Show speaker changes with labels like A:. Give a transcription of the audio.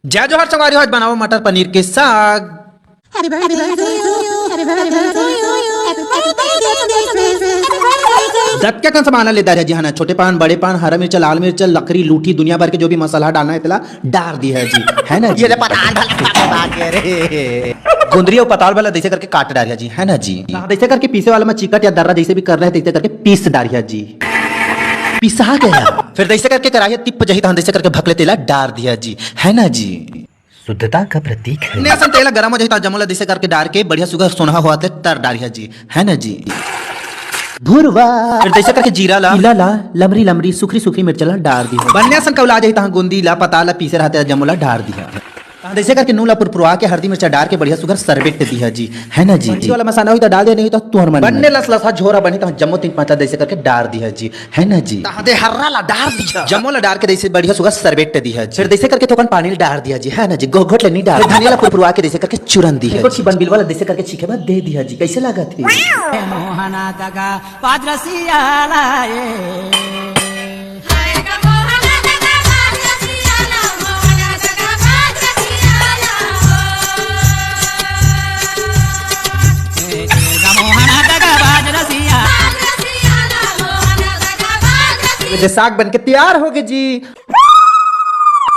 A: जय जोहर संगवारी हो, आज बनाओ मटर पनीर के साग। दत्त क्या सामान ले दारिया जी हाँ, छोटे पान बड़े पान हरा मिर्च लाल मिर्च लकड़ी लूठी दुनिया भर के जो भी मसाला डालना है तेला डाल दिया है जी, है ना जी।
B: ये पताल भला रे
A: गुंदरी और पताल वाला जैसे करके काट डारिया जी, है ना जी। जैसे करके पीसे वाला में चिकट या दर्रा जैसे भी कर रहे हैं तैसे करके पीस डारिया जी। पिसा गया फिर जैसे करके कराही तिप जही तो जैसे करके भकले तेला डाल दिया जी, है ना जी।
B: शुद्धता का प्रतीक है।
A: ने असन तेला गरम हो जाता जमोला जैसे करके डाल के बढ़िया सुगर सोना हुआ थे तर डालिया जी, है ना जी। भुरवा फिर जैसे करके जीरा ला लमरी लमरी सुखरी सुखरी मिर्च ला डाल दी बनने सन कौला जाई तहां गुंदी ला पताला पीसे रहते जमोला डाल दिया तहां जैसे करके नूला पुरपुरवा के हल्दी मिर्च डाल के बढ़िया सुगर सरबेट दिया जी, है ना जी। वाला मसाला हुई तो डाल दे नहीं तो तुहर मन बनने लस लसा झोरा बनी तो जम्मो तीन पांच जैसे करके डाल दिया जी, है ना जी। तहां दे हर्रा ला डाल दिया जमोला डाल के जैसे बढ़िया सुगर सरबेट दिया जी। फिर जैसे करके थोकन पानी डाल दिया जी, है ना जी। गोघोट ले नहीं डाल धनिया ला पुरपुरवा के जैसे करके चूरन दिया जी। बन बिल वाला जैसे करके छीके बाद दे दिया जी। कैसे लगा थी
C: मोहना दगा पाद्रसिया लाए
A: साग बन के तैयार हो गए जी।